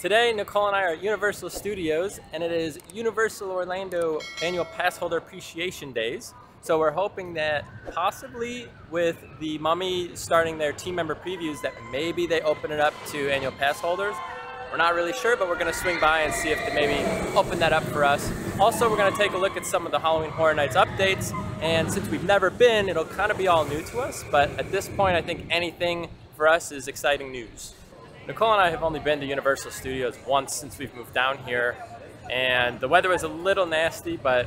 Today, Nicole and I are at Universal Studios, and it is Universal Orlando Annual Passholder Appreciation Days. So we're hoping that possibly with the Mummy starting their team member previews that maybe they open it up to annual pass holders. We're not really sure, but we're going to swing by and see if they maybe open that up for us. Also, we're going to take a look at some of the Halloween Horror Nights updates, and since we've never been, it'll kind of be all new to us, but at this point I think anything for us is exciting news. Nicole and I have only been to Universal Studios once since we've moved down here, and the weather was a little nasty, but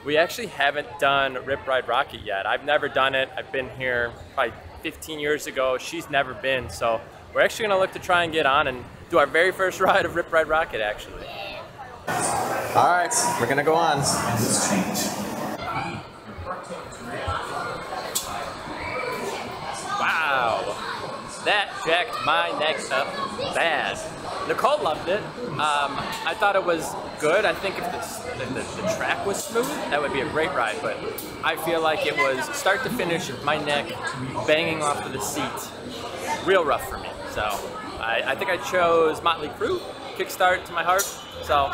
we actually haven't done Ride Rockit yet. I've never done it. I've been here probably 15 years ago. She's never been, so we're actually gonna look to try and get on and do our very first ride of Ride Rockit, actually. All right, we're gonna go on. Wow. That jacked my neck up bad. Nicole loved it. I thought it was good. I think if the track was smooth, that would be a great ride, but I feel like it was start to finish, my neck banging off of the seat. Real rough for me. So I think I chose Motley Crue, Kickstart to my heart. So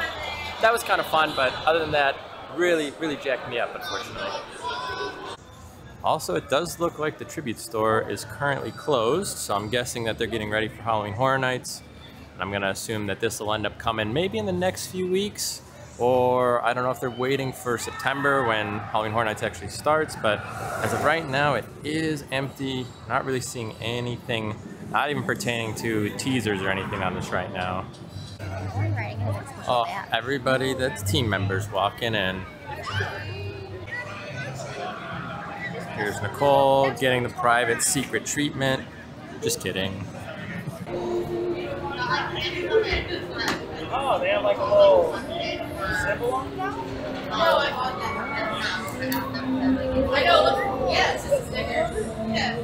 that was kind of fun, but other than that, really jacked me up, unfortunately. Also, it does look like the Tribute Store is currently closed, so I'm guessing that they're getting ready for Halloween Horror Nights. And I'm gonna assume that this will end up coming maybe in the next few weeks, or I don't know if they're waiting for September when Halloween Horror Nights actually starts, but as of right now, it is empty. Not really seeing anything, not even pertaining to teasers or anything on this right now. Oh, everybody that's team members walking in. Here's Nicole getting the private secret treatment. Just kidding. Oh, they have like a little symbol on it? I know, yes, it's a sticker. Yeah.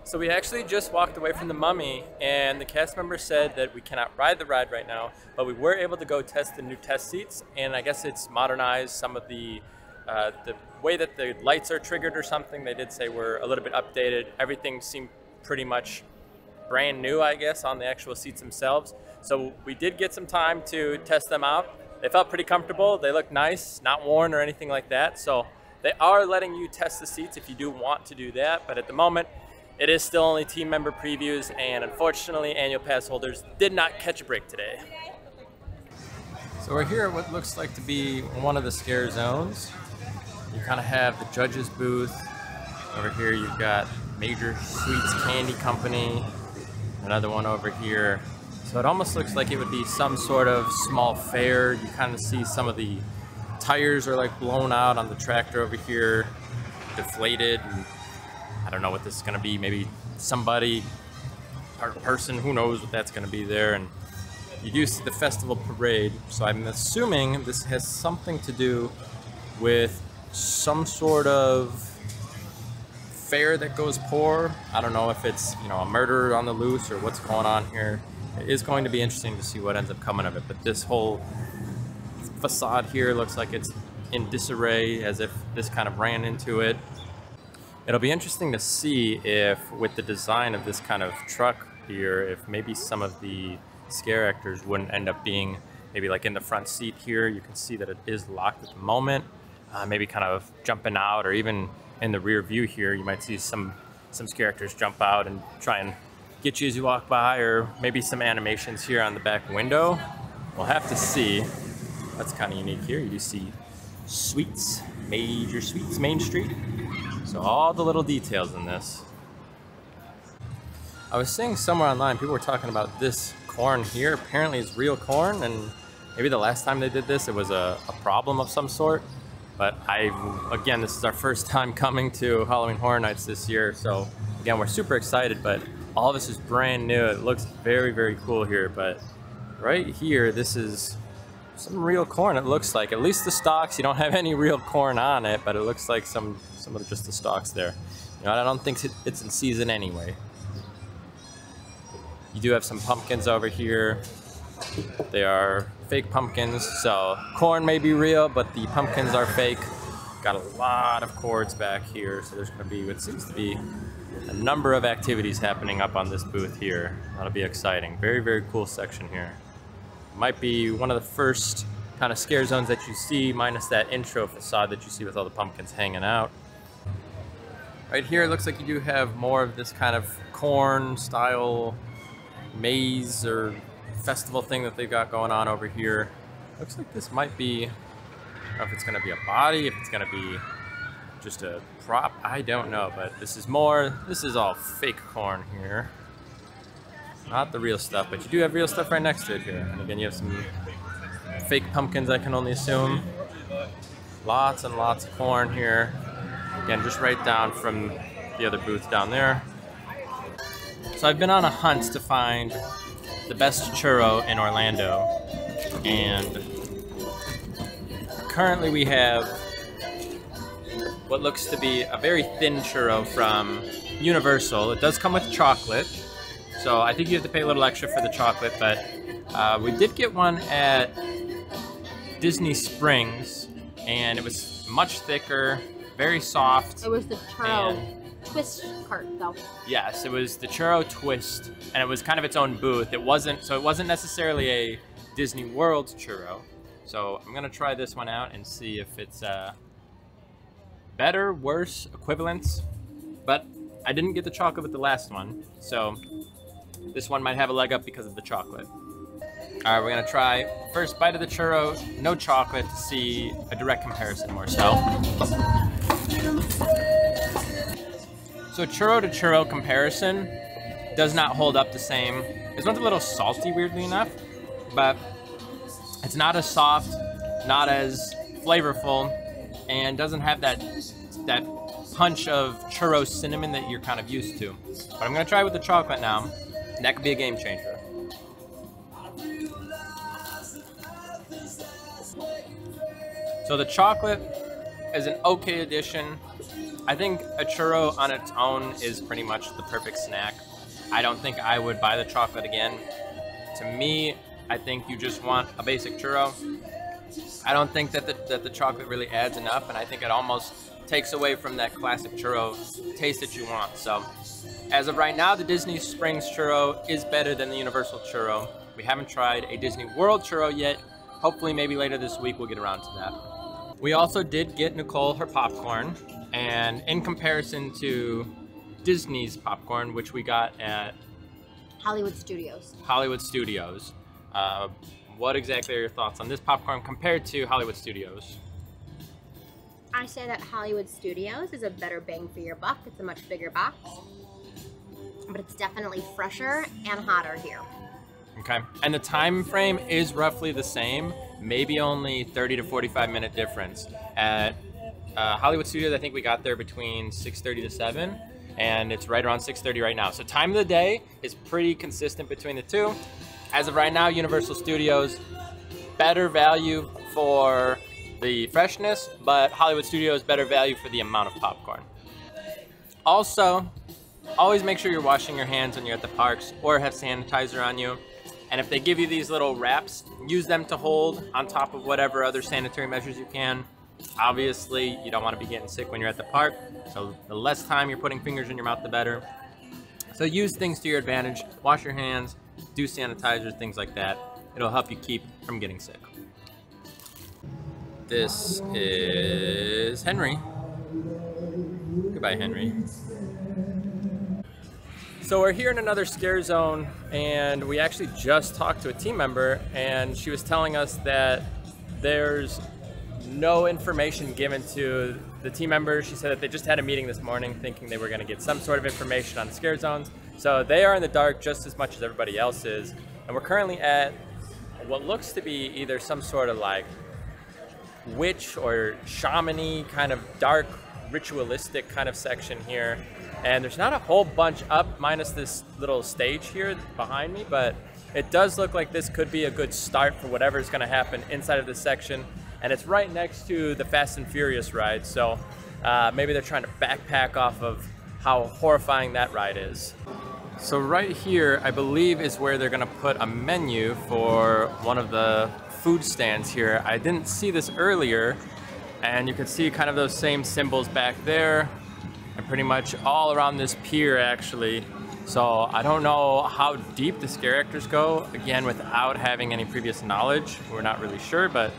So we actually just walked away from the Mummy, and the cast member said that we cannot ride the ride right now, but we were able to go test the new test seats, and I guess it's modernized some of the way that the lights are triggered or something. They did say we're a little bit updated. Everything seemed pretty much brand new, I guess, on the actual seats themselves. So we did get some time to test them out. They felt pretty comfortable. They looked nice, not worn or anything like that. So they are letting you test the seats if you do want to do that. But at the moment, it is still only team member previews, and unfortunately, annual pass holders did not catch a break today. So we're here at what looks like to be one of the scare zones. You kind of have the judges booth. Over here you've got Major Sweets Candy Company. Another one over here. So it almost looks like it would be some sort of small fair. You kind of see some of the tires are like blown out on the tractor over here, deflated. And I don't know what this is going to be. Maybe somebody or person, who knows what that's going to be there. And you do see the festival parade. So I'm assuming this has something to do with some sort of fair that goes poor. I don't know if it's, you know, a murder on the loose or what's going on here. It is going to be interesting to see what ends up coming of it, but this whole facade here looks like it's in disarray, as if this kind of ran into it. It'll be interesting to see if, with the design of this kind of truck here, if maybe some of the scare actors wouldn't end up being maybe like in the front seat here. You can see that it is locked at the moment. Maybe kind of jumping out, or even in the rear view here, you might see some characters jump out and try and get you as you walk by, or maybe some animations here on the back window. We'll have to see. That's kind of unique here. You do see Sweets, Major Sweets, Main Street. So all the little details in this. I was seeing somewhere online, people were talking about this corn here. Apparently it's real corn, and maybe the last time they did this, it was a problem of some sort. But again, this is our first time coming to Halloween Horror Nights this year. So again, we're super excited, but all this is brand new. It looks very cool here. But right here, this is some real corn, it looks like. At least the stalks, you don't have any real corn on it, but it looks like some of just the stalks there. You know, I don't think it's in season anyway. You do have some pumpkins over here. They are fake pumpkins, so corn may be real, but the pumpkins are fake. Got a lot of cords back here, so there's going to be what seems to be a number of activities happening up on this booth here. That'll be exciting. Very, very cool section here. Might be one of the first kind of scare zones that you see, minus that intro facade that you see with all the pumpkins hanging out. Right here, it looks like you do have more of this kind of corn style maze or festival thing that they've got going on over here. Looks like this might be, I don't know if it's gonna be a body, if it's gonna be just a prop, I don't know, but this is all fake corn here. Not the real stuff, but you do have real stuff right next to it here. And again, you have some fake pumpkins, I can only assume. Lots and lots of corn here. Again, just right down from the other booth down there. So I've been on a hunt to find the best churro in Orlando, and currently we have what looks to be a very thin churro from Universal. It does come with chocolate, so I think you have to pay a little extra for the chocolate, but we did get one at Disney Springs, and it was much thicker, very soft. It was the churro twist cart, though. Yes, it was the churro twist, and it was kind of its own booth. It wasn't necessarily a Disney World churro. So I'm gonna try this one out and see if it's better, worse, equivalent. But I didn't get the chocolate with the last one, so this one might have a leg up because of the chocolate. All right, we're gonna try first bite of the churro, no chocolate, to see a direct comparison more so. So churro to churro comparison does not hold up the same. This one's a little salty, weirdly enough, but it's not as soft, not as flavorful, and doesn't have that punch of churro cinnamon that you're kind of used to. But I'm gonna try with the chocolate now, and that could be a game changer. So the chocolate is an okay addition. I think a churro on its own is pretty much the perfect snack. I don't think I would buy the chocolate again. To me, I think you just want a basic churro. I don't think that the chocolate really adds enough, and I think it almost takes away from that classic churro taste that you want. So as of right now, the Disney Springs churro is better than the Universal churro. We haven't tried a Disney World churro yet. Hopefully maybe later this week we'll get around to that. We also did get Nicole her popcorn, and in comparison to Disney's popcorn, which we got at Hollywood Studios. What exactly are your thoughts on this popcorn compared to Hollywood Studios? I say that Hollywood Studios is a better bang for your buck. It's a much bigger box, but it's definitely fresher and hotter here. Okay, and the time frame is roughly the same, maybe only 30 to 45 minute difference. At Hollywood Studios, I think we got there between 6:30 to 7, and it's right around 6:30 right now. So time of the day is pretty consistent between the two. As of right now, Universal Studios, better value for the freshness, but Hollywood Studios, better value for the amount of popcorn. Also, always make sure you're washing your hands when you're at the parks or have sanitizer on you. And if they give you these little wraps, use them to hold on top of whatever other sanitary measures you can. Obviously, you don't want to be getting sick when you're at the park, so the less time you're putting fingers in your mouth, the better. So use things to your advantage. Wash your hands, do sanitizer, things like that. It'll help you keep from getting sick. This is Henry. Goodbye, Henry. So we're here in another scare zone, and we actually just talked to a team member, and she was telling us that there's no information given to the team members. She said that they just had a meeting this morning thinking they were going to get some sort of information on the scare zones. So they are in the dark just as much as everybody else is. And we're currently at what looks to be either some sort of like witch or shaman-y kind of dark ritualistic kind of section here. And there's not a whole bunch up minus this little stage here behind me, but it does look like this could be a good start for whatever's going to happen inside of this section. And it's right next to the Fast and Furious ride, so maybe they're trying to backpack off of how horrifying that ride is. So right here, I believe, is where they're gonna put a menu for one of the food stands here. I didn't see this earlier, and you can see kind of those same symbols back there. and pretty much all around this pier actually. So I don't know how deep the scare actors go, again without having any previous knowledge. We're not really sure, but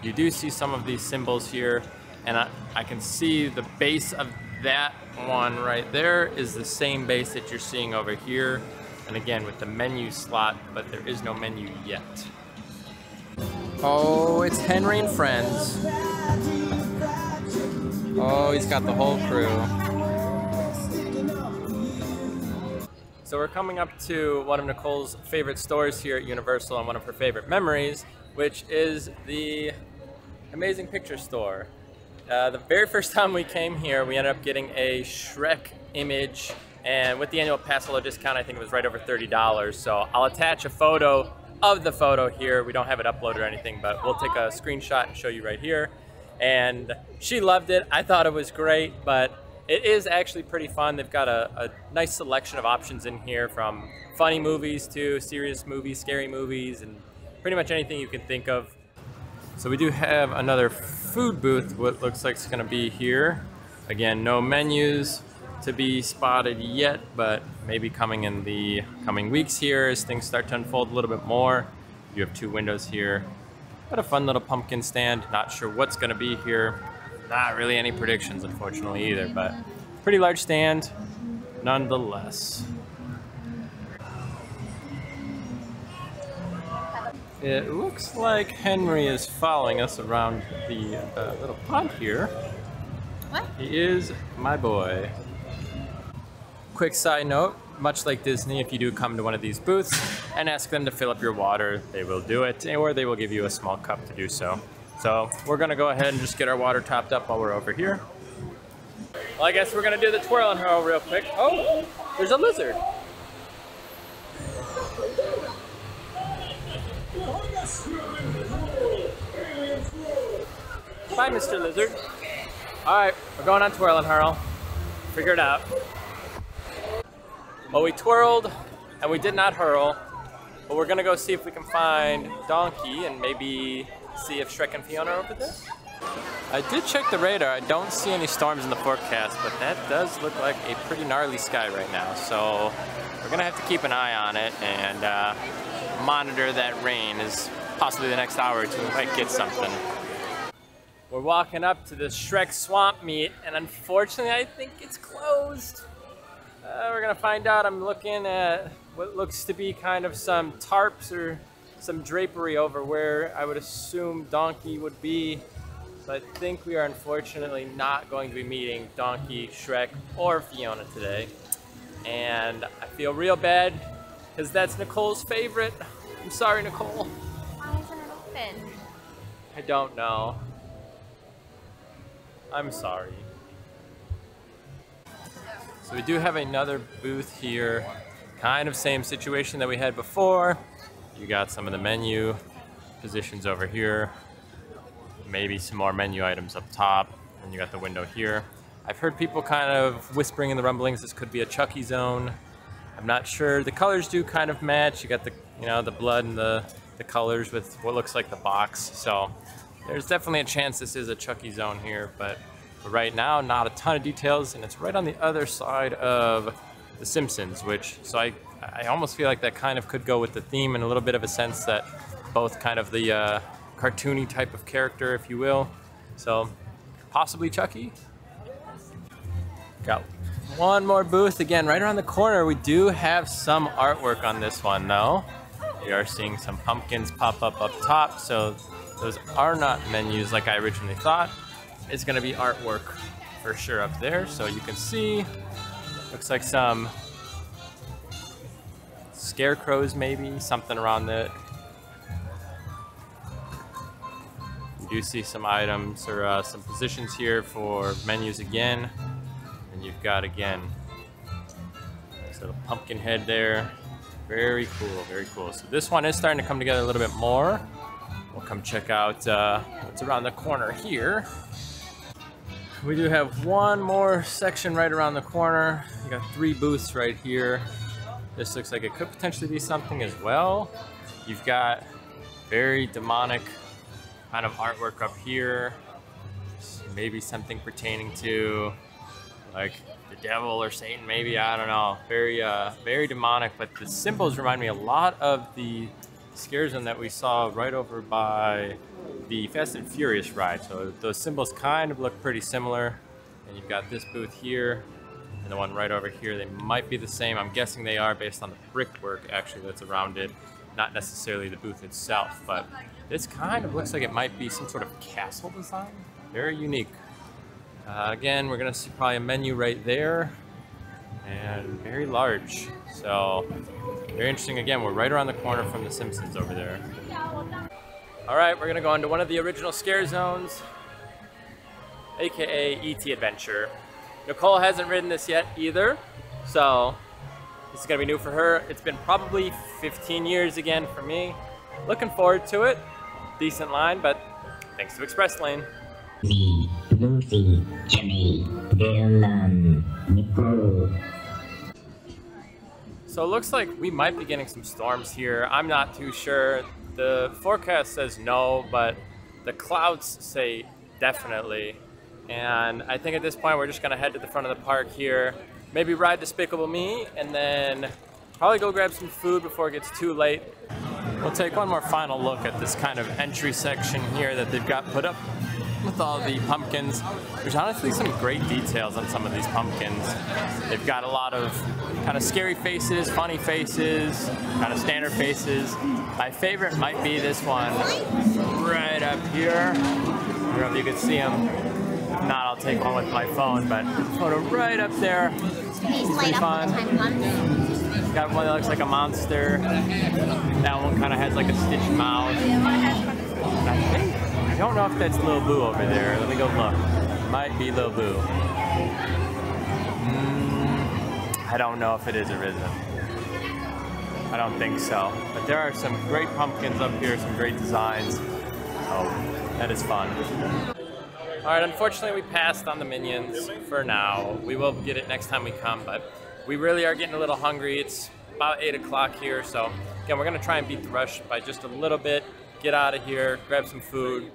you do see some of these symbols here, and I can see the base of that one right there is the same base that you're seeing over here, and again with the menu slot, but there is no menu yet. Oh, it's Henry and friends. Oh, he's got the whole crew. So we're coming up to one of Nicole's favorite stores here at Universal and one of her favorite memories, which is the Amazing Picture Store. The very first time we came here, we ended up getting a Shrek image, and with the annual passholder discount, I think it was right over $30. So I'll attach a photo of the photo here. We don't have it uploaded or anything, but we'll take a screenshot and show you right here. And she loved it. I thought it was great, but it is actually pretty fun. They've got a nice selection of options in here, from funny movies to serious movies, scary movies, and pretty much anything you can think of. So we do have another food booth, what looks like it's gonna be here. Again, no menus to be spotted yet, but maybe coming in the coming weeks here as things start to unfold a little bit more. You have two windows here, but a fun little pumpkin stand. Not sure what's gonna be here. Not really any predictions, unfortunately, either, but pretty large stand nonetheless. It looks like Henry is following us around the little pond here. What? He is my boy. Quick side note, much like Disney, if you do come to one of these booths and ask them to fill up your water, they will do it, or they will give you a small cup to do so. So we're gonna go ahead and just get our water topped up while we're over here. Well, I guess we're gonna do the twirl and hurl real quick. Oh, there's a lizard. Bye, Mr. Lizard. All right, we're going on twirl and hurl. Figure it out. Well, we twirled and we did not hurl, but we're gonna go see if we can find Donkey and maybe see if Shrek and Fiona are over there. I did check the radar. I don't see any storms in the forecast, but that does look like a pretty gnarly sky right now. So we're gonna have to keep an eye on it and monitor that rain, as possibly the next hour or two we might get something. We're walking up to the Shrek swamp meet, and unfortunately I think it's closed. We're gonna find out. I'm looking at what looks to be kind of some tarps or some drapery over where I would assume Donkey would be. So I think we are unfortunately not going to be meeting Donkey, Shrek, or Fiona today. And I feel real bad because that's Nicole's favorite. I'm sorry, Nicole. Why isn't it open? I don't know. I'm sorry. So we do have another booth here. Kind of same situation that we had before. You got some of the menu positions over here. Maybe some more menu items up top. And you got the window here. I've heard people kind of whispering in the rumblings this could be a Chucky zone. I'm not sure. The colors do kind of match. You got the, the blood and the colors with what looks like the box. So there's definitely a chance this is a Chucky zone here, but for right now, not a ton of details, and it's right on the other side of The Simpsons, so I almost feel like that kind of could go with the theme in a little bit of a sense that both kind of the cartoony type of character, if you will. So possibly Chucky. Got one more booth, again, right around the corner. We do have some artwork on this one, though. We are seeing some pumpkins pop up top, so those are not menus like I originally thought. It's gonna be artwork for sure up there, so you can see. Looks like some scarecrows, maybe, something around that. You do see some items or some positions here for menus again. And you've got, again, this little pumpkin head there. Very cool, very cool. So this one is starting to come together a little bit more. We'll come check out what's around the corner here. We do have one more section right around the corner. You got 3 booths right here. This looks like it could potentially be something as well. You've got very demonic kind of artwork up here. Maybe something pertaining to like the devil or Satan, maybe, I don't know. Very, very demonic, but the symbols remind me a lot of the scare zone that we saw right over by the Fast and Furious ride. So those symbols kind of look pretty similar. And you've got this booth here and the one right over here. They might be the same. I'm guessing they are based on the brickwork actually that's around it, not necessarily the booth itself, but this kind of looks like it might be some sort of castle design. Very unique. Again, we're gonna see probably a menu right there and very large. So very interesting. Again, we're right around the corner from the Simpsons over there. All right, we're gonna go into one of the original scare zones, AKA ET Adventure. Nicole hasn't ridden this yet either, so this is gonna be new for her. It's been probably 15 years again for me. Looking forward to it. Decent line, but thanks to Express Lane. Me, Lucy, Jimmy, Dillon, Nicole. So it looks like we might be getting some storms here. I'm not too sure. The forecast says no, but the clouds say definitely. And I think at this point we're just gonna head to the front of the park here, maybe ride Despicable Me, and then probably go grab some food before it gets too late. We'll take one more final look at this kind of entry section here that they've got put up with all the pumpkins. There's honestly some great details on some of these pumpkins. They've got a lot of kind of scary faces, funny faces, kind of standard faces. My favorite might be this one right up here. I don't know if you can see him. If not, I'll take one with my phone, but photo right up there. It's pretty fun. Got one that looks like a monster. That one kind of has like a stitched mouth. I don't know if that's Lil Boo over there. Let me go look. Might be Lil Boo. I don't know if it is or isn't. I don't think so. But there are some great pumpkins up here, some great designs. Oh, that is fun. All right, unfortunately we passed on the Minions for now. We will get it next time we come, but we really are getting a little hungry. It's about 8 o'clock here, so again, we're gonna try and beat the rush by just a little bit, get out of here, grab some food,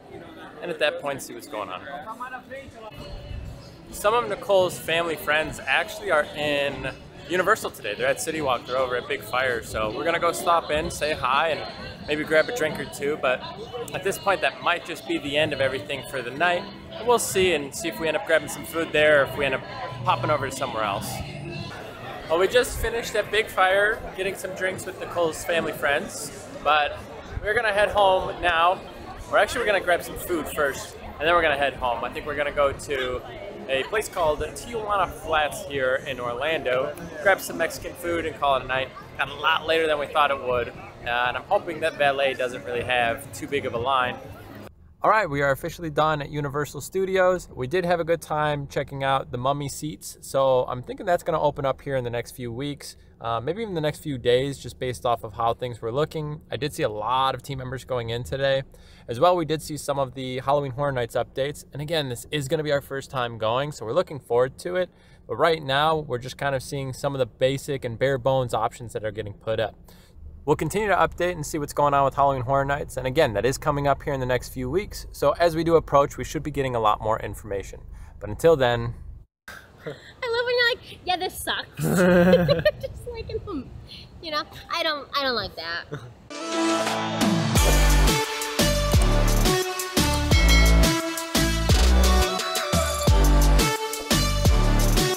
and at that point, see what's going on. Some of Nicole's family friends actually are in Universal today. They're at City Walk, they're over at Big Fire, so we're gonna go stop in, say hi, and maybe grab a drink or two, but at this point, that might just be the end of everything for the night. And we'll see and see if we end up grabbing some food there or if we end up popping over to somewhere else. Well, we just finished at Big Fire getting some drinks with Nicole's family friends, but we're gonna head home now. We're gonna grab some food first, and then we're gonna head home. I think we're gonna go to a place called Tijuana Flats here in Orlando, grab some Mexican food and call it a night. Got a lot later than we thought it would, and I'm hoping that valet doesn't really have too big of a line. All right, we are officially done at Universal Studios. We did have a good time checking out the Mummy seats, so I'm thinking that's gonna open up here in the next few weeks, maybe even the next few days, just based off of how things were looking. I did see a lot of team members going in today. As well, we did see some of the Halloween Horror Nights updates, and again, this is gonna be our first time going, so we're looking forward to it. But right now, we're just kind of seeing some of the basic and bare bones options that are getting put up. We'll continue to update and see what's going on with Halloween Horror Nights. And again, that is coming up here in the next few weeks. So as we do approach, we should be getting a lot more information. But until then... I love when you're like, yeah, this sucks. Just like, you know, I don't like that.